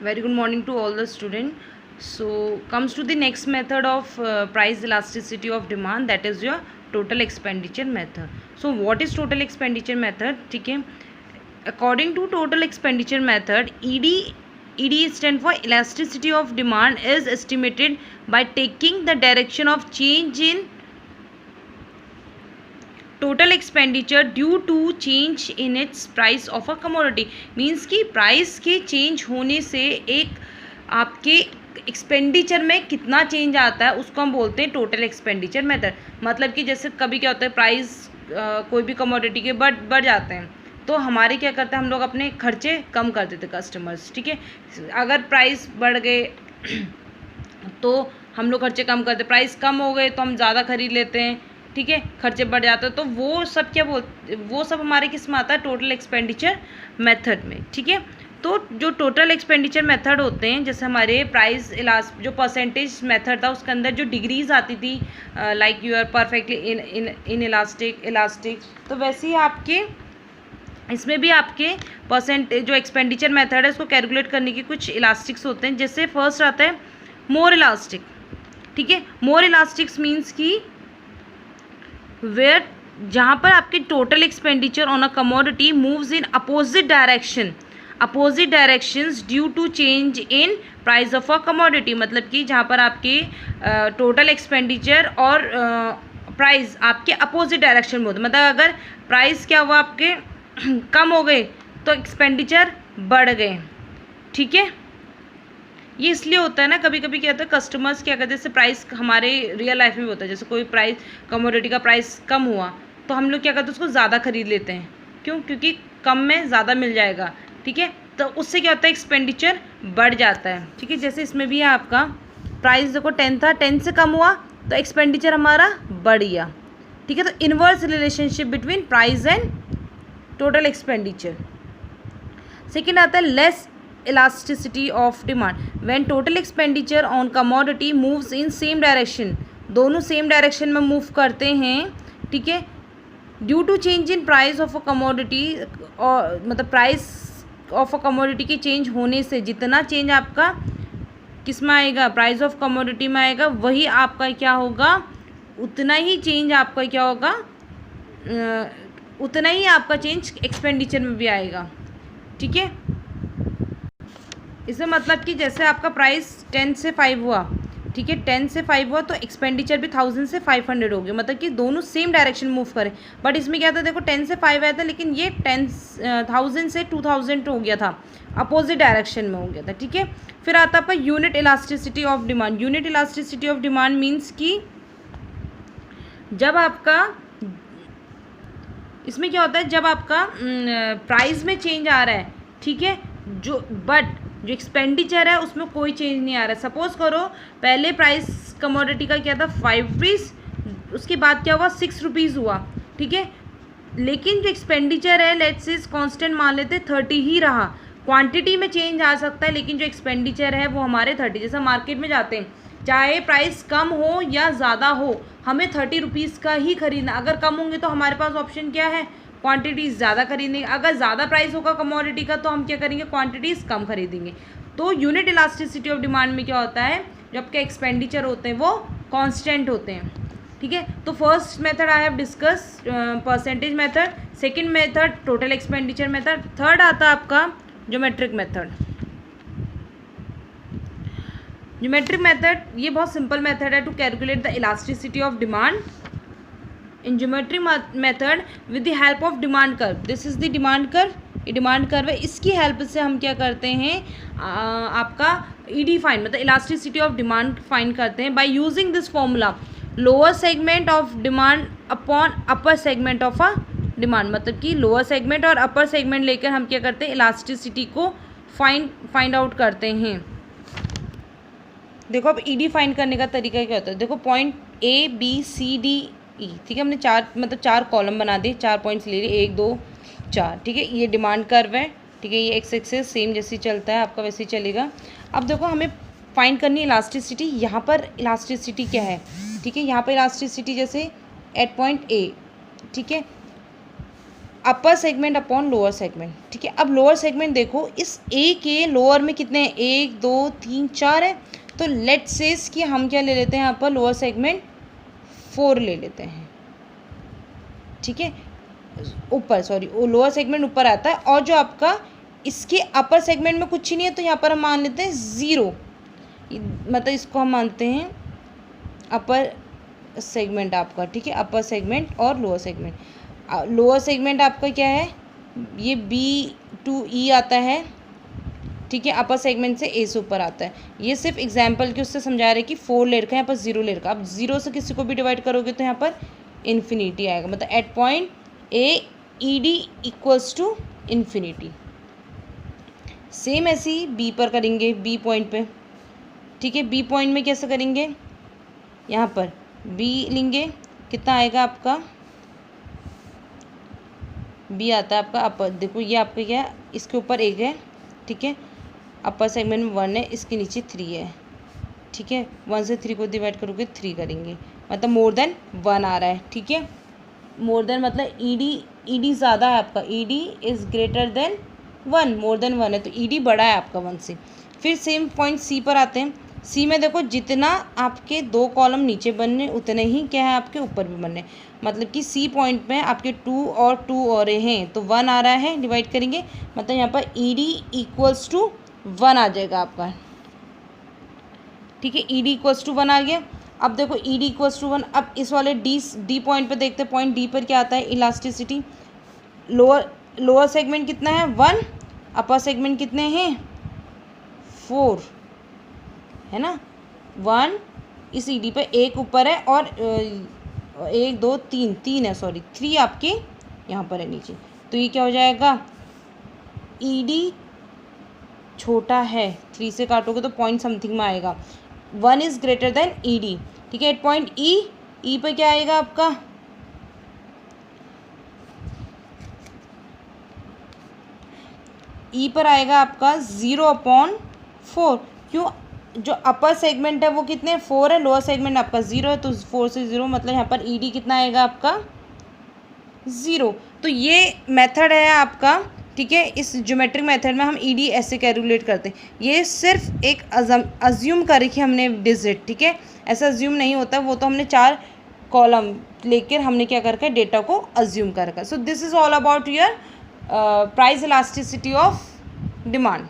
Very good morning to all the student. So comes to the next method of price elasticity of demand, that is your total expenditure method. So what is total expenditure method? ठीक है, according to total expenditure method, ED stand for elasticity of demand is estimated by taking the direction of change in total expenditure due to change in its price of a commodity. Means कि price के change होने से एक आपके expenditure में कितना change आता है उसको हम बोलते हैं टोटल एक्सपेंडिचर मेथड. मतलब कि जैसे कभी क्या होता है, प्राइस कोई भी कमोडिटी के बढ़ जाते हैं तो हमारे क्या करते हैं, हम लोग अपने खर्चे कम कर देते कस्टमर्स. ठीक है, अगर प्राइस बढ़ गए तो हम लोग खर्चे कम करते, प्राइस कम हो गए तो हम ज़्यादा खरीद लेते हैं. ठीक है, खर्चे बढ़ जाते हैं. तो वो सब क्या वो सब हमारे किस में आता है, टोटल एक्सपेंडिचर मेथड में. ठीक है, तो जो टोटल एक्सपेंडिचर मेथड होते हैं, जैसे हमारे प्राइस जो परसेंटेज मेथड था उसके अंदर जो डिग्रीज आती थी, like you are perfectly inelastic, तो वैसे ही आपके इसमें भी आपके परसेंटेज जो एक्सपेंडिचर मेथड है उसको कैलकुलेट करने के कुछ इलास्टिक्स होते हैं. जैसे फर्स्ट आता है मोर इलास्टिक. ठीक है, मोर इलास्टिक्स मीन्स की वेयर जहाँ पर आपके total expenditure on a commodity moves in opposite directions due to change in price of a commodity. मतलब कि जहाँ पर आपके टोटल एक्सपेंडिचर और प्राइस आपके अपोजिट डायरेक्शन में होते, मतलब अगर प्राइस क्या हुआ आपके कम हो गए तो एक्सपेंडिचर बढ़ गए. ठीक है, ये इसलिए होता है ना, कभी कभी क्या होता है कस्टमर्स क्या करते हैं, जैसे प्राइस हमारे रियल लाइफ में भी होता है, जैसे कोई प्राइस कमोडिटी का प्राइस कम हुआ तो हम लोग क्या करते हैं उसको ज़्यादा खरीद लेते हैं. क्यों? क्योंकि कम में ज़्यादा मिल जाएगा. ठीक है, तो उससे क्या होता है, एक्सपेंडिचर बढ़ जाता है. ठीक है, जैसे इसमें भी है आपका प्राइस देखो 10 था, 10 से कम हुआ तो एक्सपेंडिचर हमारा बढ़ गया. ठीक है, तो inverse relationship between price and total expenditure. Second आता है less elasticity of demand, when total expenditure on commodity moves in same direction, दोनों सेम डायरेक्शन में मूव करते हैं. ठीक है, due to change in price of a commodity, और मतलब प्राइस ऑफ अ कमोडिटी के चेंज होने से जितना चेंज आपका किस में आएगा, प्राइस ऑफ कमोडिटी में आएगा, वही आपका क्या होगा, उतना ही चेंज आपका क्या होगा, उतना ही आपका चेंज एक्सपेंडिचर में भी आएगा. ठीक है, इसमें मतलब कि जैसे आपका प्राइस 10 से 5 हुआ, ठीक है, 10 से 5 हुआ तो एक्सपेंडिचर भी 1000 से 500 हो गया. मतलब कि दोनों सेम डायरेक्शन मूव करें. बट इसमें क्या था, देखो 10 से 5 आया था लेकिन ये 10,000 से 2000 हो गया था, अपोजिट डायरेक्शन में हो गया था. ठीक है, फिर आता है आपका unit elasticity of demand. Unit elasticity of demand means कि जब आपका इसमें क्या होता है, जब आपका प्राइस में चेंज आ रहा है, ठीक है, जो एक्सपेंडिचर है उसमें कोई चेंज नहीं आ रहा है. सपोज करो पहले प्राइस कमोडिटी का क्या था 5 रुपीज़, उसके बाद क्या हुआ 6 रुपीज़ हुआ. ठीक है, लेकिन जो एक्सपेंडिचर है लेट्स से कांस्टेंट मान लेते 30 ही रहा. क्वांटिटी में चेंज आ सकता है लेकिन जो एक्सपेंडिचर है वो हमारे 30. जैसे मार्केट में जाते हैं, चाहे प्राइस कम हो या ज़्यादा हो, हमें 30 रुपीज़ का ही खरीदना. अगर कम होंगे तो हमारे पास ऑप्शन क्या है, क्वांटिटीज़ ज़्यादा खरीदेंगे. अगर ज़्यादा प्राइस होगा कमोडिटी का तो हम क्या करेंगे, क्वांटिटीज़ कम खरीदेंगे. तो यूनिट इलास्टिसिटी ऑफ डिमांड में क्या होता है, जब के एक्सपेंडिचर होते हैं वो कांस्टेंट होते हैं. ठीक है, तो first method I have discuss percentage method, second method total expenditure method, third आता है आपका ज्योमेट्रिक मेथड. ज्योमेट्रिक मेथड ये बहुत सिंपल मेथड है to calculate the elasticity of demand. In geometric method with the help of demand curve, this is the demand curve, ये demand curve है, इसकी help से हम क्या करते हैं, आपका ईडी फाइंड मतलब इलास्टिसिटी ऑफ डिमांड फाइंड करते हैं by using this formula, lower segment of demand upon upper segment of a demand. मतलब कि लोअर सेगमेंट और अपर सेगमेंट लेकर हम क्या करते हैं, इलास्टिसिटी को फाइंड आउट करते हैं. देखो अब ईडी फाइंड करने का तरीका क्या होता है, देखो point A B C D E. ठीक है, हमने चार कॉलम बना दिए, 4 पॉइंट्स ले लिए, 1 2 4. ठीक है, ये डिमांड कर्व है. ठीक है, ये एक्स एक्सेस सेम जैसे चलता है आपका वैसे ही चलेगा. अब देखो हमें फाइंड करनी है इलास्टिसिटी. यहाँ पर इलास्टिसिटी क्या है, ठीक है, यहाँ पर इलास्टिसिटी जैसे एट पॉइंट ए. ठीक है, upper segment upon lower segment, ठीक है। अब लोअर सेगमेंट देखो, इस ए के लोअर में कितने हैं, 1 2 3 4 है, तो लेट सेज कि हम क्या ले लेते हैं यहाँ पर लोअर सेगमेंट 4 ले लेते हैं, ठीक है। ऊपर सॉरी लोअर सेगमेंट ऊपर आता है, और जो आपका इसके अपर सेगमेंट में कुछ ही नहीं है, तो यहाँ पर हम मान लेते हैं 0, मतलब इसको हम मानते हैं अपर सेगमेंट आपका, ठीक है। अपर सेगमेंट और लोअर सेगमेंट, लोअर सेगमेंट आपका क्या है, ये B2E आता है, ठीक है। अपर सेगमेंट से ए से ऊपर आता है। ये सिर्फ एग्जाम्पल के उससे समझा रहे हैं कि 4 ले रखा है, यहाँ पर 0 ले रखा है। अब 0 से किसी को भी डिवाइड करोगे तो यहाँ पर इन्फिनिटी आएगा, मतलब at point A ED equals to infinity. Same ऐसे ही बी पर करेंगे, बी पॉइंट पे, ठीक है। बी पॉइंट में कैसे करेंगे, यहाँ पर बी लेंगे, कितना आएगा आपका, बी आता है आपका अपर, देखो ये आपका क्या है, इसके ऊपर 1 है, ठीक है। अपर सेगमेंट में 1 है, इसके नीचे 3 है, ठीक है। 1 से 3 को डिवाइड करोगे 3 करेंगे, मतलब मोर देन 1 आ रहा है, ठीक है। मोर देन मतलब ED ज़्यादा है आपका, ED is greater than 1, more than 1 है, तो ED बड़ा है आपका 1 से। फिर सेम पॉइंट सी पर आते हैं। सी में देखो, जितना आपके 2 कॉलम नीचे बनने उतने ही क्या है आपके ऊपर भी बनने, मतलब कि सी पॉइंट में आपके 2 और 2 और हैं, तो 1 आ रहा है, डिवाइड करेंगे, मतलब यहाँ पर ED इक्वल्स टू 1 आ जाएगा आपका, ठीक है। ED इक्वल्स टू 1 आ गया। अब देखो ED इक्वल्स टू 1, अब इस वाले डी पॉइंट पर देखते हैं। पॉइंट डी पर क्या आता है, इलास्टिसिटी। लोअर सेगमेंट कितना है, 1, अपर सेगमेंट कितने हैं, 4 है ना। 1 इस ED पर 1 ऊपर है, और 1 2 3 है, सॉरी 3 आपके यहाँ पर है नीचे, तो ये क्या हो जाएगा, ED छोटा है, 3 से काटोगे तो पॉइंट समथिंग में आएगा, 1 इज़ ग्रेटर देन ED, ठीक है। एट पॉइंट ई पर क्या आएगा आपका, ई पर आएगा आपका 0/4, क्यों, जो अपर सेगमेंट है वो कितने 4 है, लोअर सेगमेंट आपका 0 है, तो 4 से 0, मतलब यहाँ पर ED कितना आएगा आपका 0। तो ये मेथड है आपका, ठीक है। इस ज्योमेट्रिक मेथड में हम ED ऐसे कैलकुलेट करते हैं। ये सिर्फ एक अज्यूम करे कि हमने डिजिट, ठीक है, ऐसा अज्यूम नहीं होता, वो तो हमने 4 कॉलम लेकर हमने क्या करके डेटा को अज्यूम करके। So this is all about your price elasticity of demand.